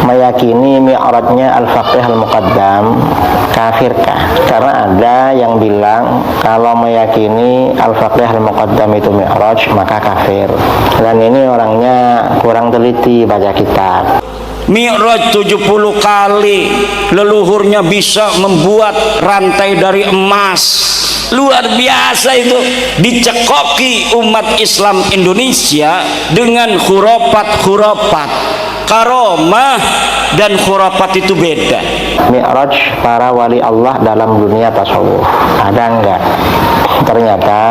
meyakini mi'rajnya al-faqih al-muqaddam kafirkah? Karena ada yang bilang kalau meyakini al-faqih al-muqaddam itu mi'raj maka kafir. Dan ini orangnya kurang teliti baca kitab. Mi'raj 70 kali, leluhurnya bisa membuat rantai dari emas. Luar biasa itu, dicekoki umat Islam Indonesia dengan khurafat. Karomah dan khurafat itu beda. Mi'raj para wali Allah dalam dunia tasawuf ada enggak? Ternyata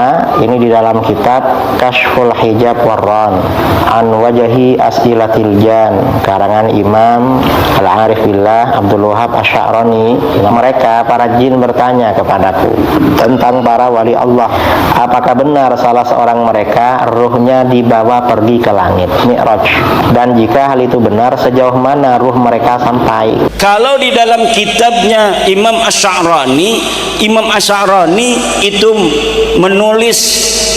ini di dalam kitab Kashful Hijab Warran an Wajahi As'ilatil Jan karangan Imam Al-Arif Billah Abdul Wahab Asy'arani. Mereka para jin bertanya kepadaku tentang para wali Allah, apakah benar salah seorang mereka ruhnya dibawa pergi ke langit Mi'raj, dan jika hal itu benar sejauh mana ruh mereka sampai? Kalau di dalam kitabnya Imam Asy'arani itu menulis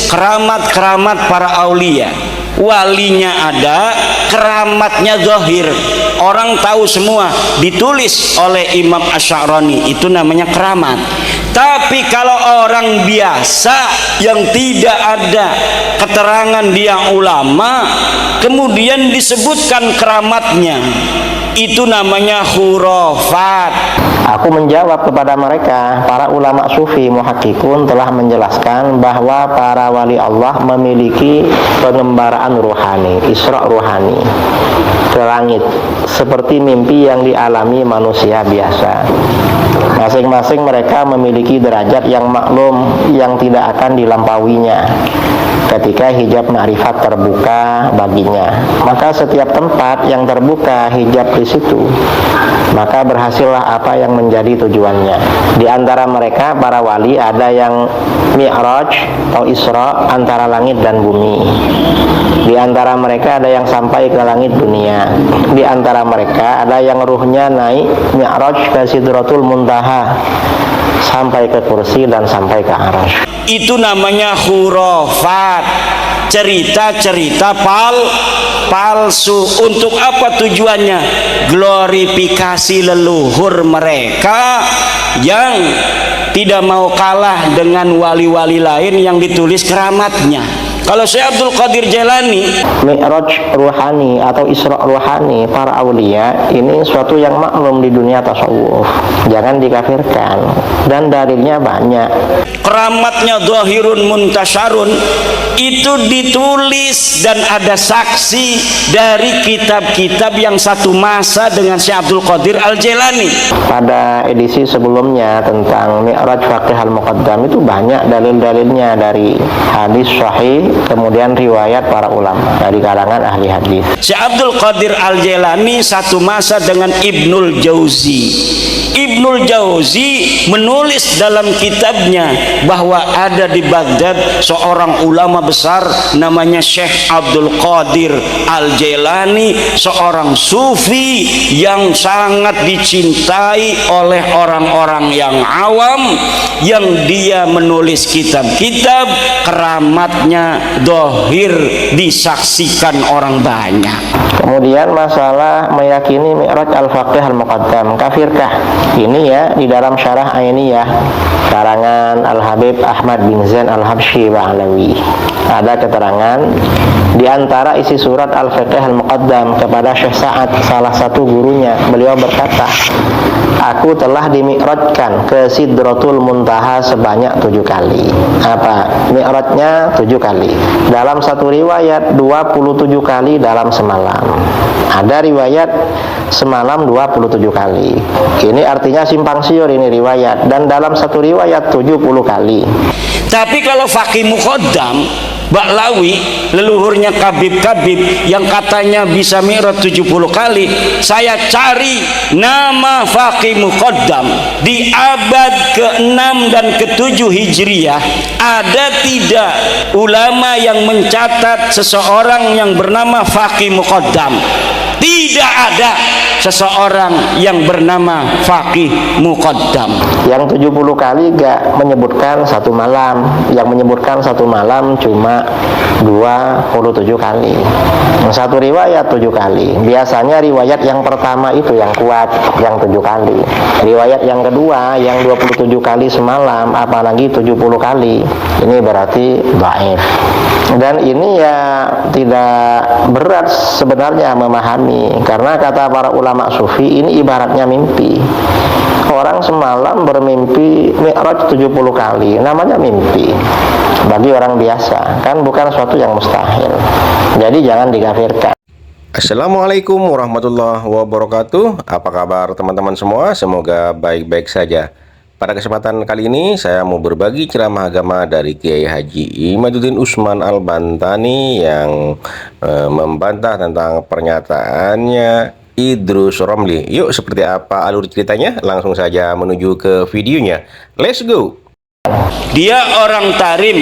keramat-keramat para aulia. Walinya ada, keramatnya zahir, orang tahu semua, ditulis oleh Imam Asy'arani, itu namanya keramat. Tapi kalau orang biasa yang tidak ada keterangan dia ulama, kemudian disebutkan keramatnya, itu namanya khurafat. Aku menjawab kepada mereka, para ulama sufi muhakkikun telah menjelaskan bahwa para wali Allah memiliki pengembaraan ruhani, isra ruhani ke langit, seperti mimpi yang dialami manusia biasa. Masing-masing mereka memiliki derajat yang maklum yang tidak akan dilampauinya ketika hijab ma'rifat terbuka baginya. Maka setiap tempat yang terbuka hijab di situ, maka berhasillah apa yang menjadi tujuannya. Di antara mereka para wali ada yang mi'raj atau isra antara langit dan bumi. Di antara mereka ada yang sampai ke langit dunia. Di antara mereka ada yang ruhnya naik mi'raj ke Sidratul Muntaha, sampai ke kursi dan sampai ke arasy. Itu namanya khurafat, cerita-cerita palsu. Untuk apa tujuannya? Glorifikasi leluhur mereka yang tidak mau kalah dengan wali-wali lain yang ditulis keramatnya. Kalau Syekh Abdul Qadir Jailani, mi'raj ruhani atau isra ruhani para aulia ini suatu yang maklum di dunia tasawuf, jangan dikafirkan, dan dalilnya banyak. Keramatnya zahirun muntasyarun, itu ditulis dan ada saksi dari kitab-kitab yang satu masa dengan Syekh Abdul Qadir Al-Jailani. Pada edisi sebelumnya tentang mi'raj faqih al-muqaddam itu banyak dalil-dalilnya dari hadis sahih, kemudian riwayat para ulama dari kalangan ahli hadis. Syekh Abdul Qadir Al-Jailani satu masa dengan Ibnul Jauzi. Ibnul Jauzi menulis dalam kitabnya bahwa ada di Baghdad seorang ulama besar namanya Syekh Abdul Qadir Al-Jailani, seorang sufi yang sangat dicintai oleh orang-orang yang awam, yang dia menulis kitab-kitab keramatnya dohir, disaksikan orang banyak. Kemudian masalah meyakini mi'raj al-faqih al-muqaddam, kafirkah? Ini ya di dalam syarah Ainiyah karangan Al-Habib Ahmad bin Zain Al-Habsyi Ba'alawi ada keterangan di antara isi surat al-faqih al-muqaddam kepada Syekh Sa'ad, salah satu gurunya. Beliau berkata, aku telah dimi'rajkan ke Sidratul Muntaha sebanyak 7 kali. Apa? Mi'rajnya 7 kali. Dalam satu riwayat 27 kali dalam semalam. Ada riwayat semalam 27 kali. Ini artinya simpang siur ini riwayat. Dan dalam satu riwayat 70 kali. Tapi kalau faqih muqaddam Ba'lawi, leluhurnya Kabib-Kabib yang katanya bisa mi'raj 70 kali, saya cari nama faqih muqaddam di abad ke-6 dan ke-7 Hijriah, ada tidak ulama yang mencatat seseorang yang bernama faqih muqaddam? Tidak ada. seseorang yang bernama Faqih Muqaddam. Yang 70 kali gak menyebutkan satu malam, yang menyebutkan satu malam cuma 27 kali. Satu riwayat 7 kali. Biasanya riwayat yang pertama itu yang kuat, yang 7 kali. Riwayat yang kedua yang 27 kali semalam, apalagi 70 kali, ini berarti dhaif. Dan ini ya tidak berat sebenarnya memahami, karena kata para ulama sufi ini ibaratnya mimpi. Orang semalam bermimpi mi'raj 70 kali, namanya mimpi. Bagi orang biasa, kan bukan suatu yang mustahil. Jadi jangan dikafirkan. Assalamualaikum warahmatullahi wabarakatuh. Apa kabar teman-teman semua? Semoga baik-baik saja. Pada kesempatan kali ini saya mau berbagi ceramah agama dari Kiai Haji Imaduddin Usman Al-Bantani yang membantah tentang pernyataannya Idrus Romli. Yuk, seperti apa alur ceritanya? Langsung saja menuju ke videonya. Let's go! Dia orang Tarim,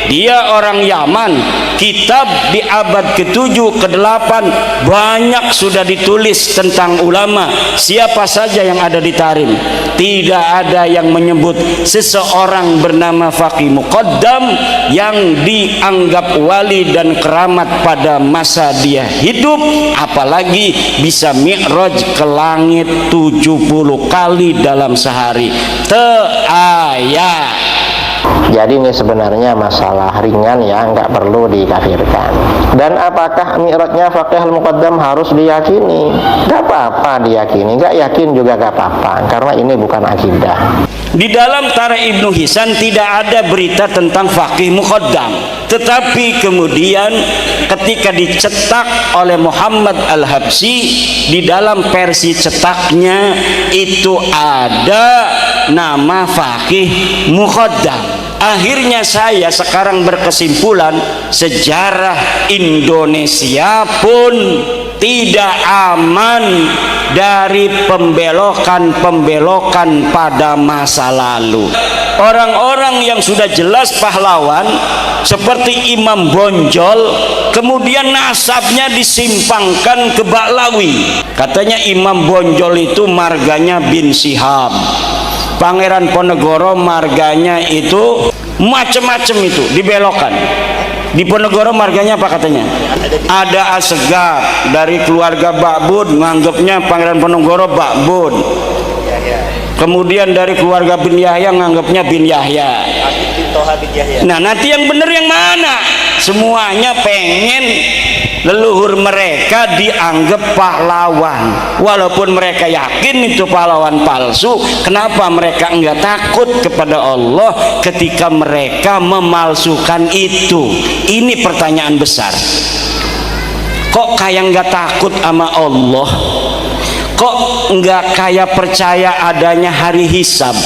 dia orang Yaman. Kitab di abad ke-7, ke-8 banyak sudah ditulis tentang ulama. Siapa saja yang ada di Tarim, tidak ada yang menyebut seseorang bernama Faqih Muqaddam yang dianggap wali dan keramat pada masa dia hidup, apalagi bisa mi'raj ke langit 70 kali dalam sehari. Ayat. Jadi ini sebenarnya masalah ringan ya, nggak perlu dikafirkan. Dan apakah mi'rajnya Faqih Muqaddam harus diyakini? Nggak apa-apa diyakini, nggak yakin juga nggak apa-apa, karena ini bukan akidah. Di dalam Tarikh Ibnu Hisan tidak ada berita tentang Faqih Muqaddam, tetapi kemudian ketika dicetak oleh Muhammad Al-Habsyi, di dalam versi cetaknya itu ada nama Faqih Muqaddam. Akhirnya saya sekarang berkesimpulan, sejarah Indonesia pun tidak aman dari pembelokan-pembelokan pada masa lalu. Orang-orang yang sudah jelas pahlawan seperti Imam Bonjol, kemudian nasabnya disimpangkan ke Baklawi. Katanya Imam Bonjol itu marganya bin Syihab, Pangeran Ponegoro marganya itu macam-macam, itu dibelokkan. Di Ponegoro marganya apa katanya? Ada Asegaf dari keluarga Bakbud, nganggapnya Pangeran Ponegoro Bakbud. Kemudian dari keluarga bin Yahya nganggapnya bin Yahya. Nah, nanti yang benar yang mana? Semuanya pengen leluhur mereka dianggap pahlawan, walaupun mereka yakin itu pahlawan palsu. Kenapa mereka enggak takut kepada Allah ketika mereka memalsukan itu? Ini pertanyaan besar. Kok kayak enggak takut sama Allah? Kok enggak kayak percaya adanya hari hisab?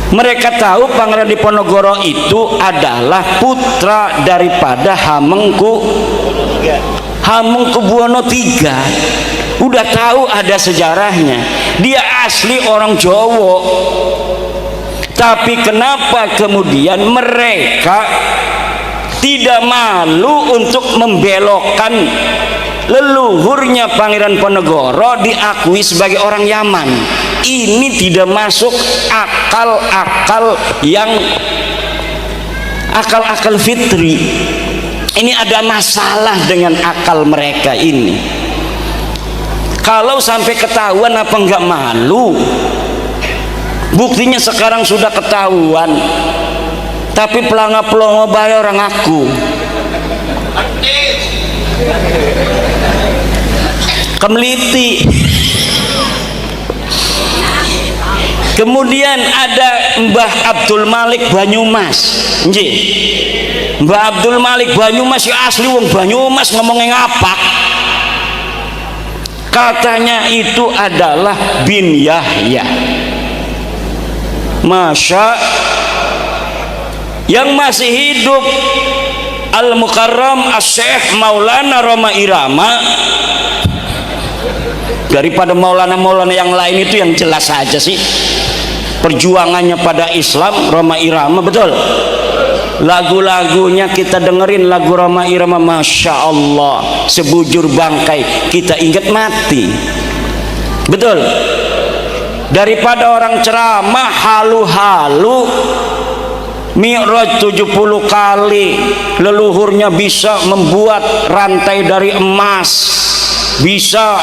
Mereka tahu Pangeran Diponegoro itu adalah putra daripada Hamengkubuwono III. Udah tahu ada sejarahnya. Dia asli orang Jawa. Tapi kenapa kemudian mereka tidak malu untuk membelokkan leluhurnya Pangeran Ponegoro diakui sebagai orang Yaman? Ini tidak masuk akal-akal yang akal-akal fitri. Ini ada masalah dengan akal mereka ini. Kalau sampai ketahuan apa enggak malu? Buktinya sekarang sudah ketahuan, tapi pelanga-pelongo bayar orang aku. Kemeliti. Kemudian ada Mbah Abdul Malik Banyumas. Nggih. Mbah Abdul Malik Banyumas ya asli wong Banyumas, ngomongnya ngapak. Katanya itu adalah bin Yahya. Masya, yang masih hidup Al-Mukarram As-Syekh Maulana Roma Irama. Daripada Maulana-Maulana yang lain itu yang jelas saja sih perjuangannya pada Islam, Roma Irama, betul. lagu-lagunya kita dengerin, lagu Rhoma Irama, Masya Allah, sebujur bangkai kita ingat mati. Betul? Daripada orang ceramah halu-halu Mi'raj 70 kali, leluhurnya bisa membuat rantai dari emas, bisa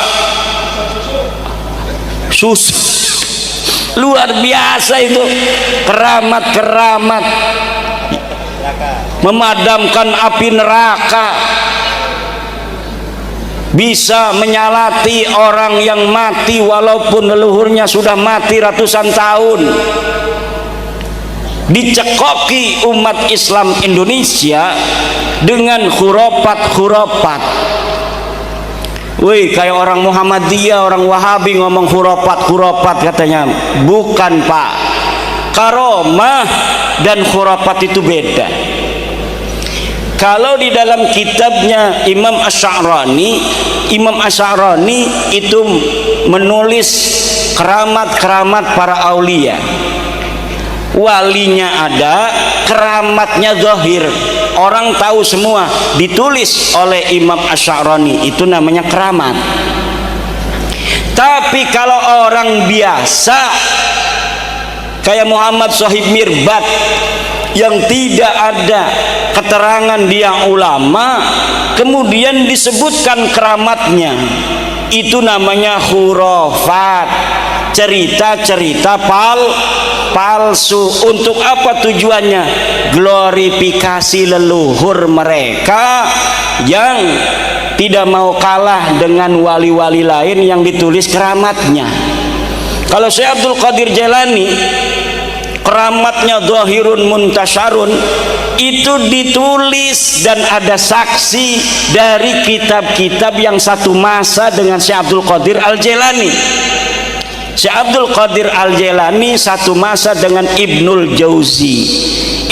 luar biasa itu keramat-keramat, memadamkan api neraka, bisa menyalati orang yang mati walaupun leluhurnya sudah mati ratusan tahun. Dicekoki umat Islam Indonesia dengan khurafat-khurafat. Wih, kayak orang Muhammadiyah, orang Wahabi ngomong khurafat-khurafat katanya. Bukan, Pak. Karomah dan khurafat itu beda. Kalau di dalam kitabnya Imam Asy'arani itu menulis keramat-keramat para aulia. Walinya ada, keramatnya zahir, orang tahu semua, ditulis oleh Imam Asy'arani, itu namanya keramat. Tapi kalau orang biasa kayak Muhammad Shahib Mirbad yang tidak ada keterangan dia ulama, kemudian disebutkan keramatnya, itu namanya khurafat, cerita-cerita palsu. Untuk apa tujuannya? Glorifikasi leluhur mereka yang tidak mau kalah dengan wali-wali lain yang ditulis keramatnya. Kalau Syekh Abdul Qadir Jailani keramatnya zahirun muntasyarun, itu ditulis dan ada saksi dari kitab-kitab yang satu masa dengan Syekh Abdul Qadir Al-Jailani. Syekh Abdul Qadir Al-Jailani satu masa dengan Ibnul Jauzi.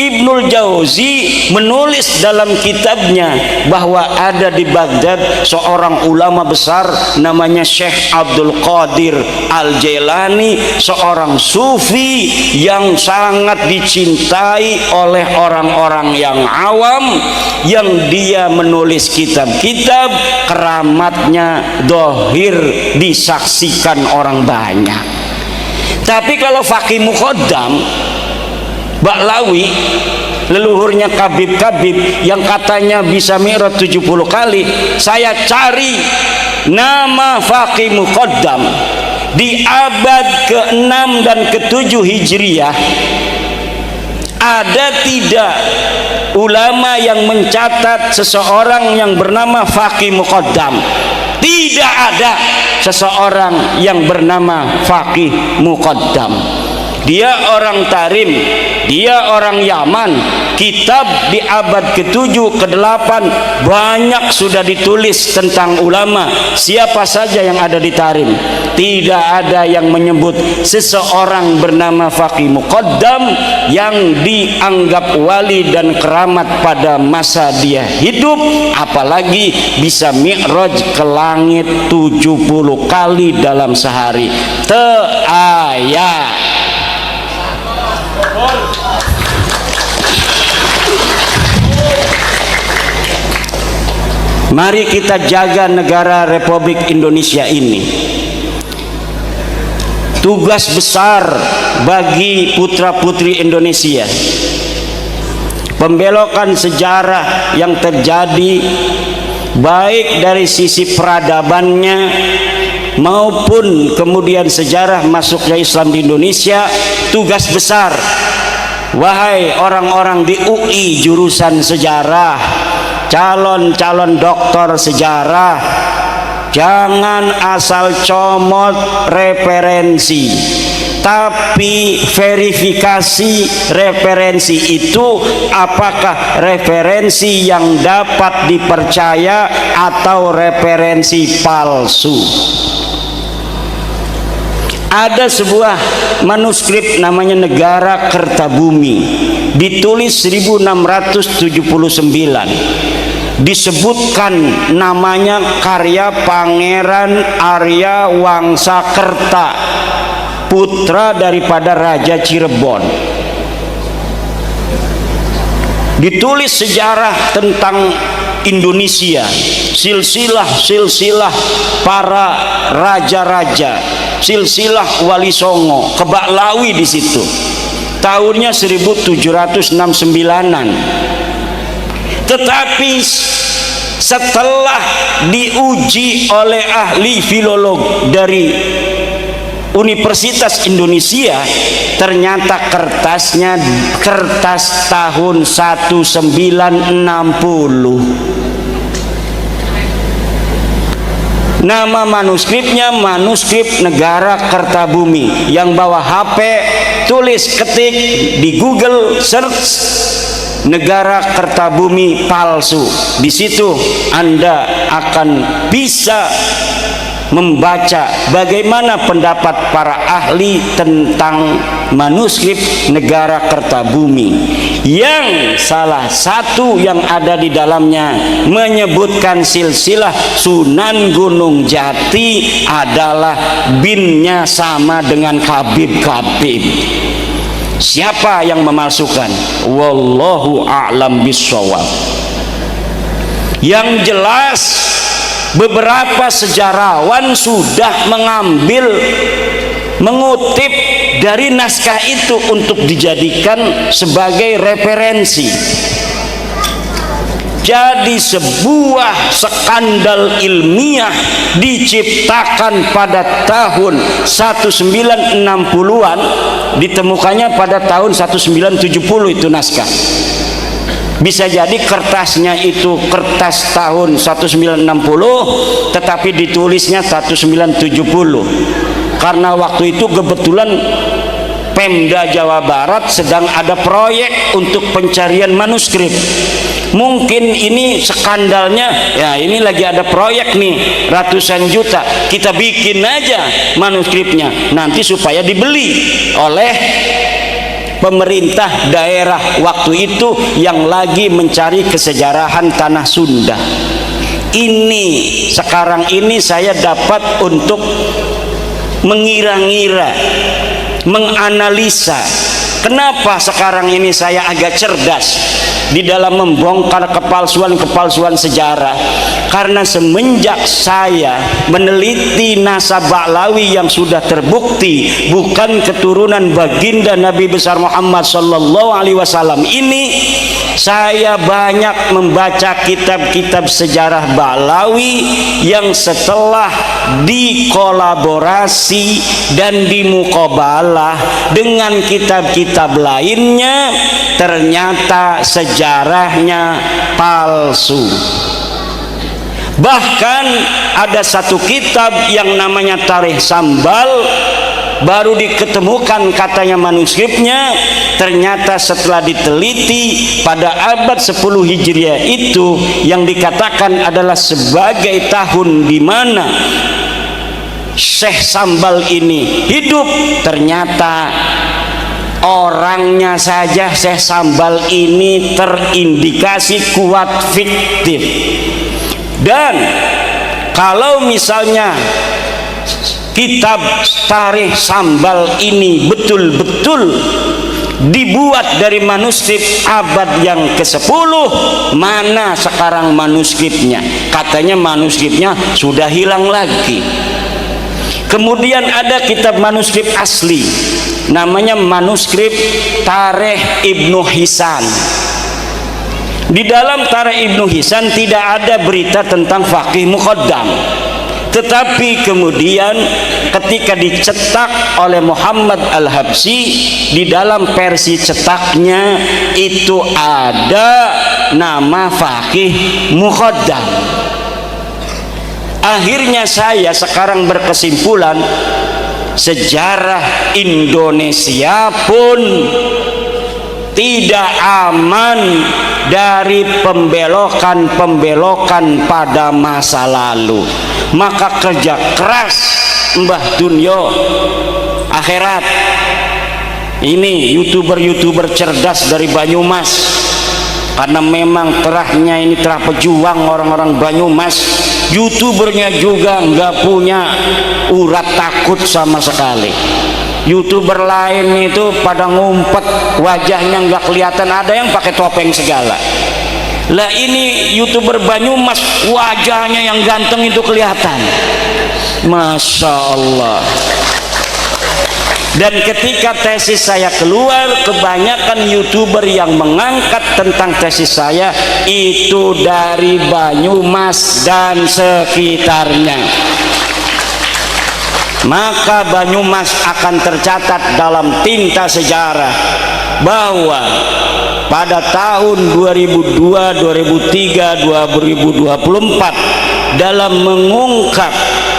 Ibnul Jauzi menulis dalam kitabnya bahwa ada di Baghdad seorang ulama besar namanya Syekh Abdul Qadir Al-Jailani, seorang sufi yang sangat dicintai oleh orang-orang yang awam, yang dia menulis kitab-kitab keramatnya dohir, disaksikan orang banyak. Tapi kalau Faqih Muqaddam Ba'lawi, leluhurnya Kabib-Kabib yang katanya bisa Mi'raj 70 kali, saya cari nama Faqih Muqaddam di abad ke-6 dan ke-7 Hijriah. Ada tidak ulama yang mencatat seseorang yang bernama Faqih Muqaddam? Tidak ada seseorang yang bernama Faqih Muqaddam. Dia orang Tarim, dia orang Yaman. Kitab di abad ke-7, ke-8 banyak sudah ditulis tentang ulama. Siapa saja yang ada di Tarim, tidak ada yang menyebut seseorang bernama Faqih Muqaddam yang dianggap wali dan keramat pada masa dia hidup, apalagi bisa Mi'raj ke langit 70 kali dalam sehari. Aya. Mari kita jaga negara Republik Indonesia ini. Tugas besar bagi putra-putri Indonesia. Pembelokan sejarah yang terjadi baik dari sisi peradabannya maupun kemudian sejarah masuknya Islam di Indonesia, tugas besar. Wahai orang-orang di UI jurusan sejarah, calon-calon doktor sejarah, jangan asal comot referensi, tapi verifikasi referensi itu apakah referensi yang dapat dipercaya atau referensi palsu. Ada sebuah manuskrip namanya Negara Kertabumi, ditulis 1679. Disebutkan namanya karya Pangeran Arya Wangsakerta, putra daripada Raja Cirebon. ditulis sejarah tentang Indonesia, silsilah para raja-raja, silsilah Wali Songo, Kebaklawi di situ. Tahunnya 1769-an. Tetapi setelah diuji oleh ahli filolog dari Universitas Indonesia, ternyata kertas tahun 1960. Nama manuskripnya manuskrip Negara Kertabumi. Yang bawa HP, tulis, ketik di Google, search Negara Kertabumi palsu. Di situ Anda akan bisa membaca bagaimana pendapat para ahli tentang manuskrip Negara Kertabumi, yang salah satu yang ada di dalamnya menyebutkan silsilah Sunan Gunung Jati adalah binnya sama dengan Khabib. Siapa yang memalsukan? Wallahu a'lam bishawab. Yang jelas beberapa sejarawan sudah mengutip dari naskah itu untuk dijadikan sebagai referensi. Jadi sebuah skandal ilmiah diciptakan pada tahun 1960-an, ditemukannya pada tahun 1970 itu naskah. Bisa jadi kertasnya itu kertas tahun 1960, tetapi ditulisnya 1970. Karena waktu itu kebetulan Pemda Jawa Barat sedang ada proyek untuk pencarian manuskrip. Mungkin ini skandalnya, ya ini lagi ada proyek nih ratusan juta, kita bikin aja manuskripnya nanti supaya dibeli oleh pemerintah daerah waktu itu yang lagi mencari kesejarahan tanah Sunda. Ini sekarang ini saya dapat untuk mengira-ngira, menganalisa. Kenapa sekarang ini saya agak cerdas di dalam membongkar kepalsuan sejarah? Karena semenjak saya meneliti nasab Ba'lawi yang sudah terbukti bukan keturunan baginda Nabi besar Muhammad sallallahu alaihi wasallam ini, saya banyak membaca kitab-kitab sejarah Ba'lawi yang setelah dikolaborasi dan dimuqabalah dengan kitab-kitab lainnya, ternyata sejarahnya palsu. Bahkan ada satu kitab yang namanya Tarikh Sambal, baru diketemukan katanya manuskripnya, ternyata setelah diteliti pada abad 10 Hijriah itu yang dikatakan adalah sebagai tahun di mana Syekh Sambal ini hidup, ternyata orangnya saja Syekh Sambal ini terindikasi kuat fiktif. Dan kalau misalnya kitab Tarikh Sambal ini betul-betul dibuat dari manuskrip abad yang ke-10, mana sekarang manuskripnya? Katanya manuskripnya sudah hilang lagi. Kemudian ada kitab manuskrip asli, namanya manuskrip Tarikh Ibnu Hisan. Di dalam Tarikh Ibnu Hisan tidak ada berita tentang Faqih Muqaddam, tetapi kemudian ketika dicetak oleh Muhammad Al-Habsyi, di dalam versi cetaknya itu ada nama Faqih Muqaddam. Akhirnya saya sekarang berkesimpulan, sejarah Indonesia pun tidak aman dari pembelokan-pembelokan pada masa lalu. Maka kerja keras Mbah Dunyo akhirat. Ini youtuber cerdas dari Banyumas, karena memang terahnya ini terah pejuang orang-orang Banyumas. Youtubernya juga nggak punya urat takut sama sekali. YouTuber lain itu pada ngumpet, wajahnya nggak kelihatan, ada yang pakai topeng segala. Lah ini YouTuber Banyumas, wajahnya yang ganteng itu kelihatan. Masya Allah. Dan ketika tesis saya keluar, kebanyakan YouTuber yang mengangkat tentang tesis saya itu dari Banyumas dan sekitarnya. Maka Banyumas akan tercatat dalam tinta sejarah bahwa pada tahun 2002, 2003, 2024 dalam mengungkap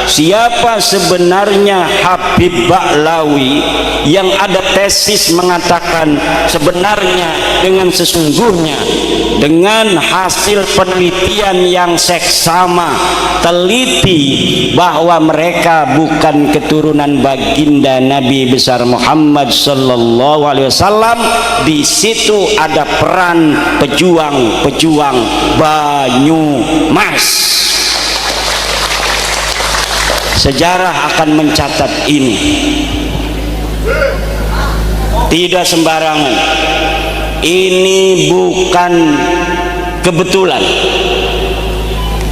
siapa sebenarnya Habib Ba'lawi, yang ada tesis mengatakan sebenarnya dengan sesungguhnya dengan hasil penelitian yang seksama teliti bahwa mereka bukan keturunan baginda Nabi besar Muhammad sallallahu alaihi wasallam. Di situ ada peran pejuang-pejuang Banyumas. Sejarah akan mencatat ini. Tidak sembarangan. Ini bukan kebetulan.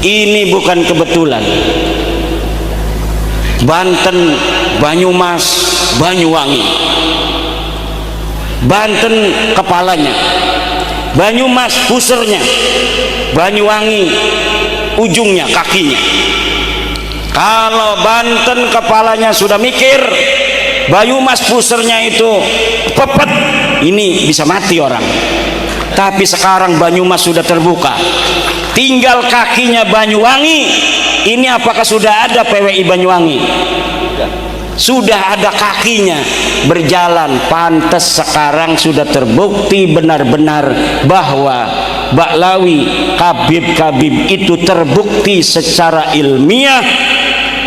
Ini bukan kebetulan. Banten, Banyumas, Banyuwangi. Banten kepalanya, Banyumas pusernya, Banyuwangi ujungnya, kakinya. Kalau Banten kepalanya sudah mikir, Banyumas pusernya itu pepet, ini bisa mati orang. Tapi sekarang Banyumas sudah terbuka, tinggal kakinya Banyuwangi. Ini apakah sudah ada PWI Banyuwangi? Sudah ada kakinya berjalan. Pantas sekarang sudah terbukti benar-benar bahwa Ba'lawi, Habib itu terbukti secara ilmiah,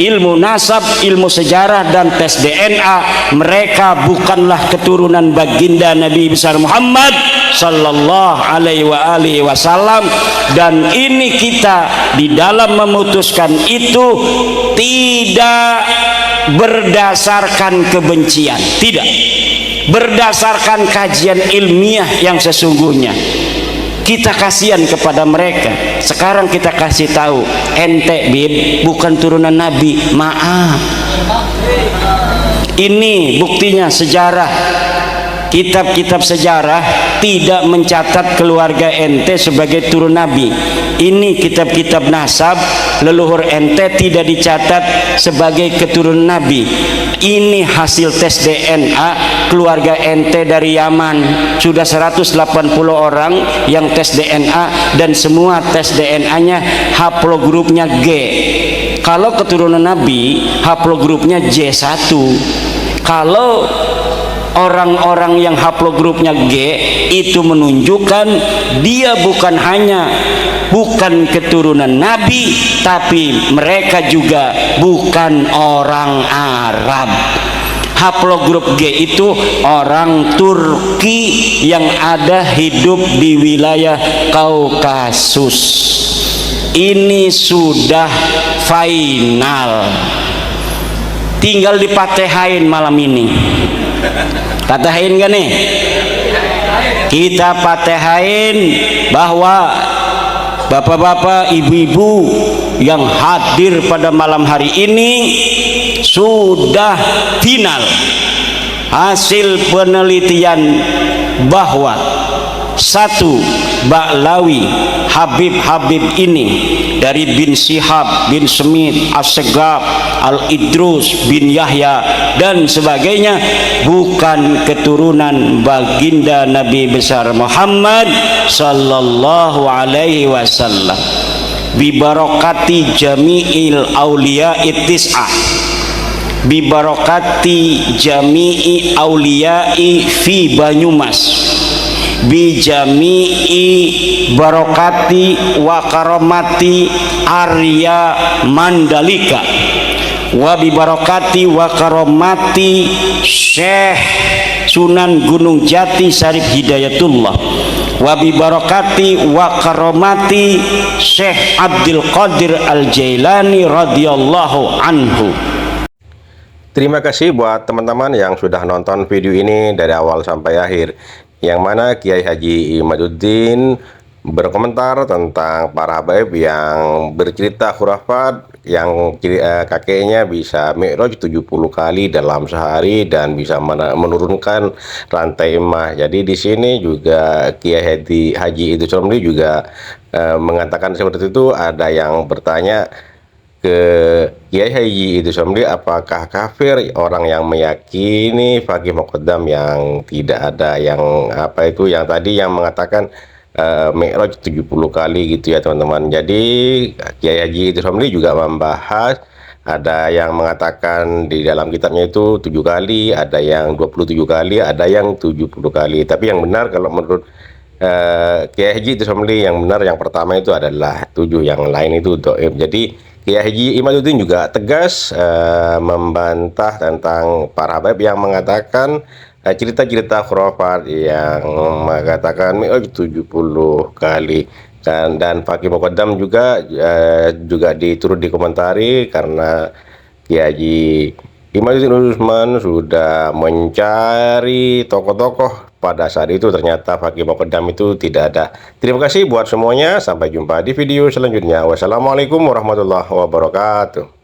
ilmu nasab, ilmu sejarah dan tes DNA, mereka bukanlah keturunan baginda Nabi besar Muhammad sallallahu alaihi wasallam. Dan ini kita di dalam memutuskan itu tidak berdasarkan kebencian, tidak, berdasarkan kajian ilmiah yang sesungguhnya. Kita kasihan kepada mereka. Sekarang kita kasih tahu, ente Bib bukan turunan Nabi, maaf. Ini buktinya sejarah. Kitab-kitab sejarah tidak mencatat keluarga ente sebagai turun Nabi. Ini kitab-kitab nasab, leluhur ente tidak dicatat sebagai keturunan Nabi. Ini hasil tes DNA keluarga ente dari Yaman. Sudah 180 orang yang tes DNA dan semua tes DNA-nya haplogrupnya G. Kalau keturunan Nabi haplogrupnya J1. Kalau orang-orang yang haplogrupnya G itu menunjukkan dia bukan hanya bukan keturunan Nabi, tapi mereka juga bukan orang Arab. Haplogrup G itu orang Turki yang ada hidup di wilayah Kaukasus. Ini sudah final, tinggal dipatehain malam ini. Patehain gak nih? Kita patehain bahwa bapak-bapak, ibu-ibu yang hadir pada malam hari ini sudah final hasil penelitian bahwa satu, Ba'lawi, Habib ini dari bin Syihab, bin Smith, As-Segaf, Al-Idrus, bin Yahya dan sebagainya bukan keturunan baginda Nabi besar Muhammad sallallahu alaihi wasallam. Bibarakati jami'il awliya ittis'ah, bibarakati jami'i awliya'i fi Banyumas, bijami'i barokati wa karomati Arya Mandalika, wa bibarokati wa karomati Syekh Sunan Gunung Jati Syarif Hidayatullah, wa bibarokati wa karomati Syekh Abdul Qadir Al Jailani radhiyallahu anhu. Terima kasih buat teman-teman yang sudah nonton video ini dari awal sampai akhir, yang mana Kiai Haji Imaduddin berkomentar tentang para habaib yang bercerita khurafat yang kakeknya bisa mi'raj 70 kali dalam sehari dan bisa menurunkan rantai emas. Jadi di sini juga Kiai Haji Idrus Romli juga mengatakan seperti itu. Ada yang bertanya ke Kiai Haji Idrus Romli, apakah kafir orang yang meyakini Faqih Muqaddam yang tidak ada yang yang tadi yang mengatakan Mi'raj 70 kali gitu ya teman-teman. Jadi Kiai Haji Idrus Romli juga membahas, ada yang mengatakan di dalam kitabnya itu 7 kali, ada yang 27 kali, ada yang 70 kali. Tapi yang benar kalau menurut Kiai Haji Idrus Romli, yang benar yang pertama itu adalah 7, yang lain itu dhaif. Jadi Kiai Haji Imaduddin juga tegas membantah tentang para habaib yang mengatakan cerita-cerita khurafat yang mengatakan mi'raj 70 kali. Dan Faqih Muqaddam juga diturut dikomentari karena Kiai Haji Imaduddin Usman sudah mencari tokoh-tokoh. Pada saat itu ternyata Faqih Muqaddam itu tidak ada. Terima kasih buat semuanya, sampai jumpa di video selanjutnya. Wassalamualaikum warahmatullahi wabarakatuh.